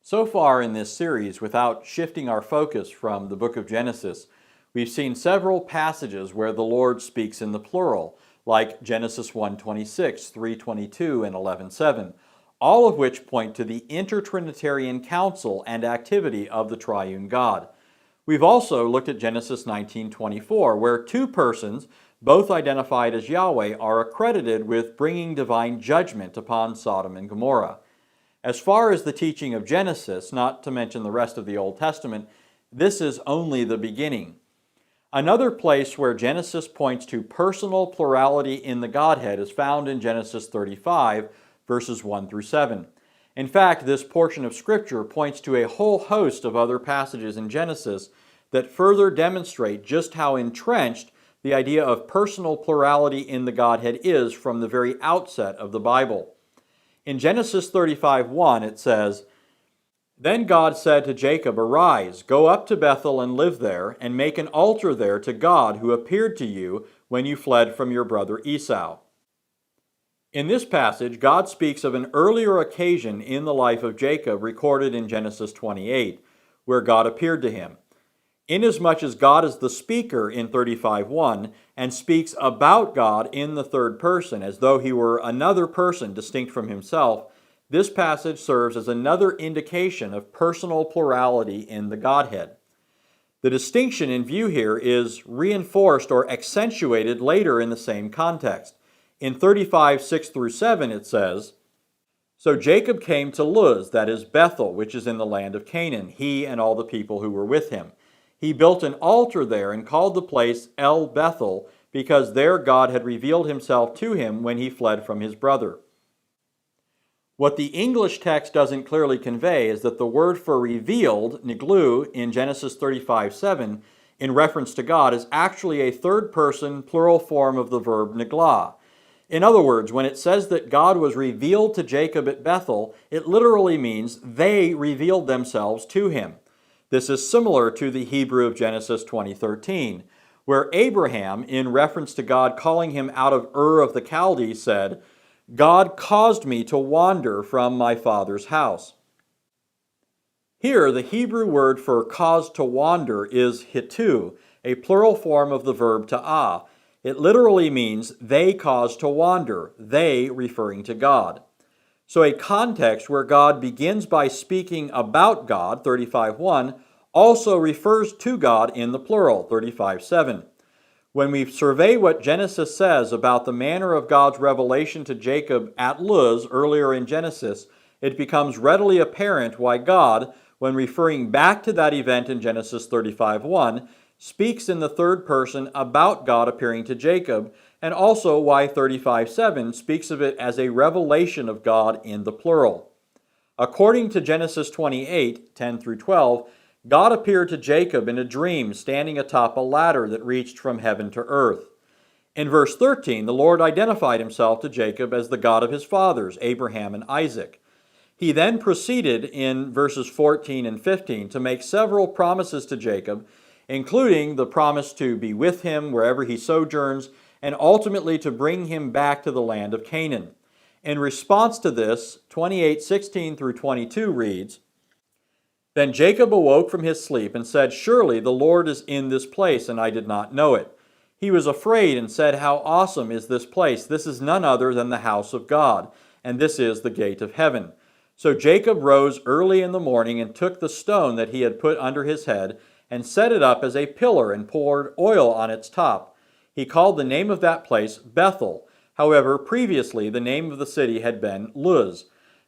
So far in this series, without shifting our focus from the book of Genesis, we've seen several passages where the Lord speaks in the plural, like Genesis 1:26, 3:22, and 11:7, all of which point to the intertrinitarian counsel and activity of the triune God. We've also looked at Genesis 19:24, where two persons, both identified as Yahweh, are accredited with bringing divine judgment upon Sodom and Gomorrah. As far as the teaching of Genesis, not to mention the rest of the Old Testament, this is only the beginning. Another place where Genesis points to personal plurality in the Godhead is found in Genesis 35, verses 1 through 7. In fact, this portion of Scripture points to a whole host of other passages in Genesis that further demonstrate just how entrenched the idea of personal plurality in the Godhead is from the very outset of the Bible. In Genesis 35:1 it says, "Then God said to Jacob, 'Arise, go up to Bethel and live there, and make an altar there to God who appeared to you when you fled from your brother Esau.'" In this passage, God speaks of an earlier occasion in the life of Jacob recorded in Genesis 28, where God appeared to him. Inasmuch as God is the speaker in 35:1 and speaks about God in the third person as though he were another person distinct from himself, this passage serves as another indication of personal plurality in the Godhead. The distinction in view here is reinforced or accentuated later in the same context. In 35:6 through 7 it says, "So Jacob came to Luz, that is Bethel, which is in the land of Canaan, he and all the people who were with him. He built an altar there and called the place El Bethel, because there God had revealed himself to him when he fled from his brother." What the English text doesn't clearly convey is that the word for revealed, niglu, in Genesis 35:7, in reference to God, is actually a third-person plural form of the verb nigla. In other words, when it says that God was revealed to Jacob at Bethel, it literally means they revealed themselves to him. This is similar to the Hebrew of Genesis 20:13, where Abraham, in reference to God calling him out of Ur of the Chaldees, said, "God caused me to wander from my father's house." Here, the Hebrew word for caused to wander is hitu, a plural form of the verb ta'ah. It literally means they caused to wander, they referring to God. So a context where God begins by speaking about God, 35:1, also refers to God in the plural, 35:7. When we survey what Genesis says about the manner of God's revelation to Jacob at Luz earlier in Genesis, it becomes readily apparent why God, when referring back to that event in Genesis 35:1, speaks in the third person about God appearing to Jacob, and also why 35:7 speaks of it as a revelation of God in the plural. According to Genesis 28:10 through 12, God appeared to Jacob in a dream standing atop a ladder that reached from heaven to earth. In verse 13, the Lord identified himself to Jacob as the God of his fathers, Abraham and Isaac. He then proceeded in verses 14 and 15 to make several promises to Jacob, including the promise to be with him wherever he sojourns, and ultimately to bring him back to the land of Canaan. In response to this, 28:16 through 22 reads, "Then Jacob awoke from his sleep and said, 'Surely the Lord is in this place, and I did not know it.' He was afraid and said, 'How awesome is this place! This is none other than the house of God, and this is the gate of heaven.' So Jacob rose early in the morning and took the stone that he had put under his head and set it up as a pillar and poured oil on its top. He called the name of that place Bethel. However, previously the name of the city had been Luz.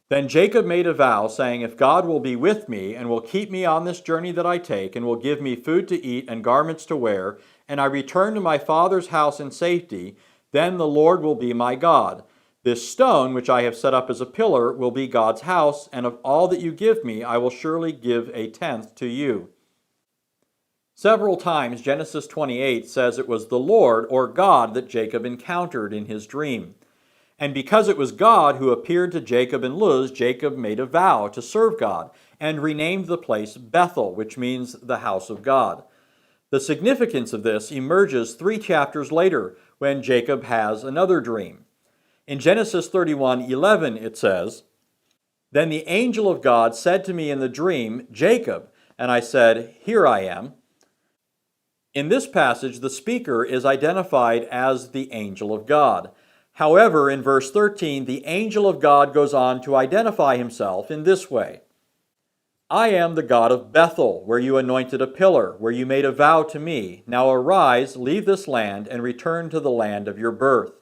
Then Jacob made a vow, saying, 'If God will be with me and will keep me on this journey that I take, and will give me food to eat and garments to wear, and I return to my father's house in safety, then the Lord will be my God. This stone, which I have set up as a pillar, will be God's house, and of all that you give me, I will surely give a tenth to you.'" Several times Genesis 28 says it was the Lord or God that Jacob encountered in his dream. And because it was God who appeared to Jacob in Luz, Jacob made a vow to serve God and renamed the place Bethel, which means the house of God. The significance of this emerges 3 chapters later when Jacob has another dream. In Genesis 31:11 it says, Then the angel of God said to me in the dream, Jacob, and I said, Here I am. In this passage, the speaker is identified as the angel of God. However, in verse 13, the angel of God goes on to identify himself in this way. I am the God of Bethel, where you anointed a pillar, where you made a vow to me. Now arise, leave this land, and return to the land of your birth.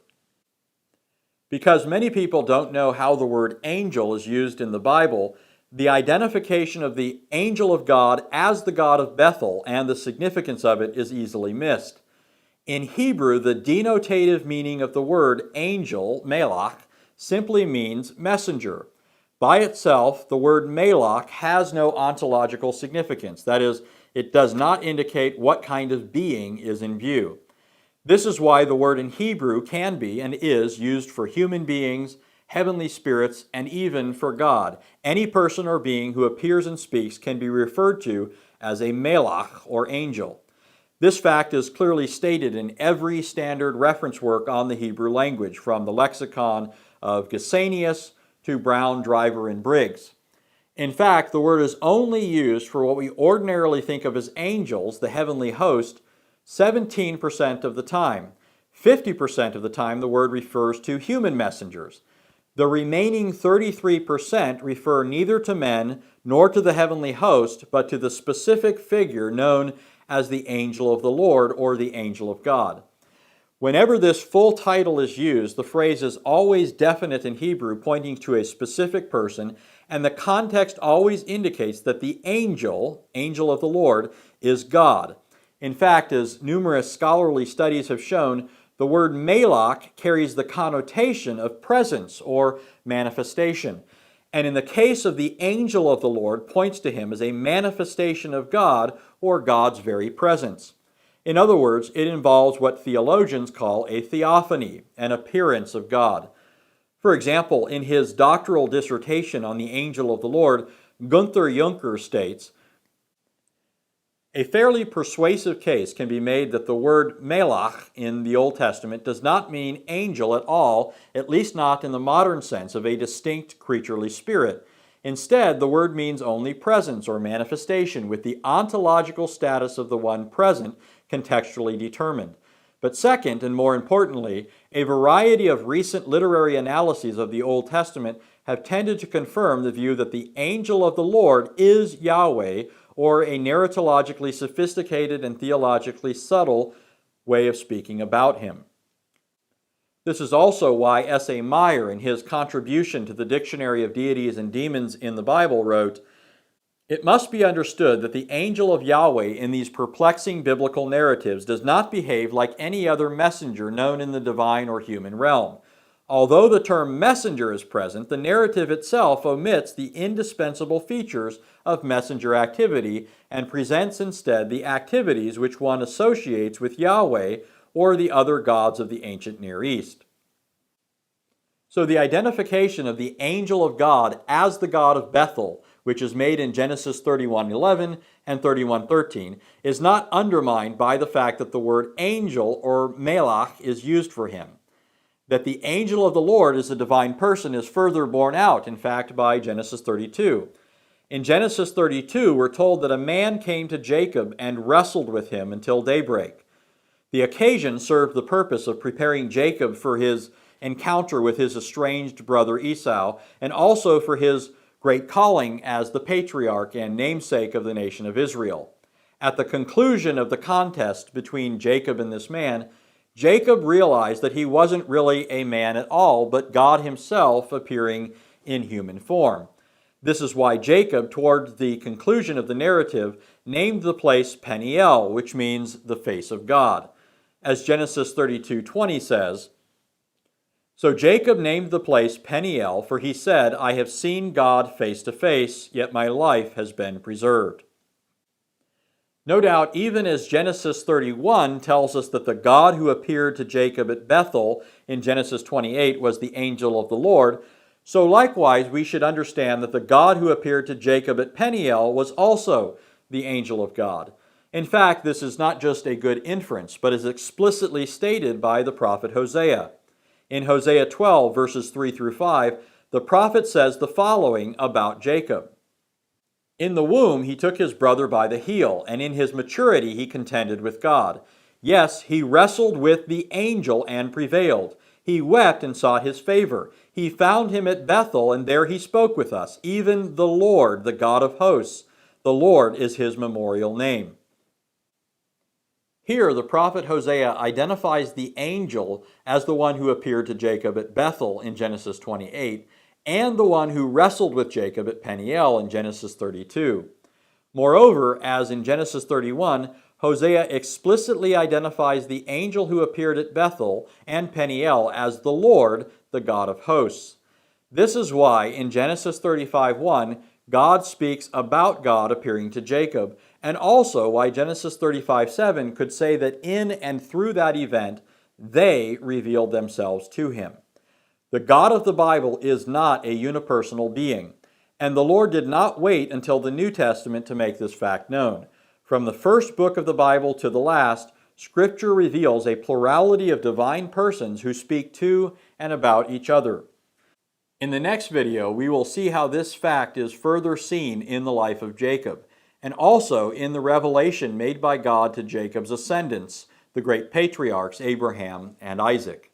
Because many people don't know how the word angel is used in the Bible, the identification of the angel of God as the God of Bethel and the significance of it is easily missed. In Hebrew, the denotative meaning of the word angel, melach, simply means messenger. By itself, the word melach has no ontological significance. That is, it does not indicate what kind of being is in view. This is why the word in Hebrew can be and is used for human beings, heavenly spirits, and even for God. Any person or being who appears and speaks can be referred to as a melach or angel. This fact is clearly stated in every standard reference work on the Hebrew language, from the lexicon of Gesenius to Brown, Driver, and Briggs. In fact, the word is only used for what we ordinarily think of as angels, the heavenly host, 17% of the time. 50% of the time, the word refers to human messengers. The remaining 33% refer neither to men nor to the heavenly host, but to the specific figure known as the angel of the Lord or the angel of God. Whenever this full title is used, the phrase is always definite in Hebrew, pointing to a specific person, and the context always indicates that the angel of the Lord, is God. In fact, as numerous scholarly studies have shown, the word melach carries the connotation of presence or manifestation. And in the case of the angel of the Lord, points to him as a manifestation of God or God's very presence. In other words, it involves what theologians call a theophany, an appearance of God. For example, in his doctoral dissertation on the angel of the Lord, Gunther Juncker states, a fairly persuasive case can be made that the word melach in the Old Testament does not mean angel at all, at least not in the modern sense of a distinct creaturely spirit. Instead, the word means only presence or manifestation, with the ontological status of the one present contextually determined. But second, and more importantly, a variety of recent literary analyses of the Old Testament have tended to confirm the view that the angel of the Lord is Yahweh, or a narratologically sophisticated and theologically subtle way of speaking about him. This is also why S.A. Meyer, in his contribution to the Dictionary of Deities and Demons in the Bible, wrote, it must be understood that the angel of Yahweh in these perplexing biblical narratives does not behave like any other messenger known in the divine or human realm. Although the term messenger is present, the narrative itself omits the indispensable features of messenger activity and presents instead the activities which one associates with Yahweh or the other gods of the ancient Near East. So the identification of the angel of God as the God of Bethel, which is made in Genesis 31:11 and 31:13, is not undermined by the fact that the word angel or melach is used for him. That the angel of the Lord is a divine person is further borne out, in fact, by Genesis 32. In Genesis 32, we're told that a man came to Jacob and wrestled with him until daybreak. The occasion served the purpose of preparing Jacob for his encounter with his estranged brother Esau, and also for his great calling as the patriarch and namesake of the nation of Israel. At the conclusion of the contest between Jacob and this man, Jacob realized that he wasn't really a man at all, but God himself appearing in human form. This is why Jacob, toward the conclusion of the narrative, named the place Peniel, which means the face of God. As Genesis 32:20 says, so Jacob named the place Peniel, for he said, I have seen God face to face, yet my life has been preserved. No doubt, even as Genesis 31 tells us that the God who appeared to Jacob at Bethel in Genesis 28 was the angel of the Lord, so likewise we should understand that the God who appeared to Jacob at Peniel was also the angel of God. In fact, this is not just a good inference, but is explicitly stated by the prophet Hosea. In Hosea 12, verses 3 through 5, the prophet says the following about Jacob. In the womb he took his brother by the heel, and in his maturity he contended with God. Yes, he wrestled with the angel and prevailed. He wept and sought his favor. He found him at Bethel, and there he spoke with us, even the Lord, the God of hosts. The Lord is his memorial name. Here, the prophet Hosea identifies the angel as the one who appeared to Jacob at Bethel in Genesis 28, and the one who wrestled with Jacob at Peniel in Genesis 32. Moreover, as in Genesis 31, Hosea explicitly identifies the angel who appeared at Bethel and Peniel as the Lord, the God of hosts. This is why in Genesis 35:1, God speaks about God appearing to Jacob, and also why Genesis 35:7 could say that in and through that event, they revealed themselves to him. The God of the Bible is not a unipersonal being, and the Lord did not wait until the New Testament to make this fact known. From the first book of the Bible to the last, Scripture reveals a plurality of divine persons who speak to and about each other. In the next video, we will see how this fact is further seen in the life of Jacob, and also in the revelation made by God to Jacob's ascendants, the great patriarchs Abraham and Isaac.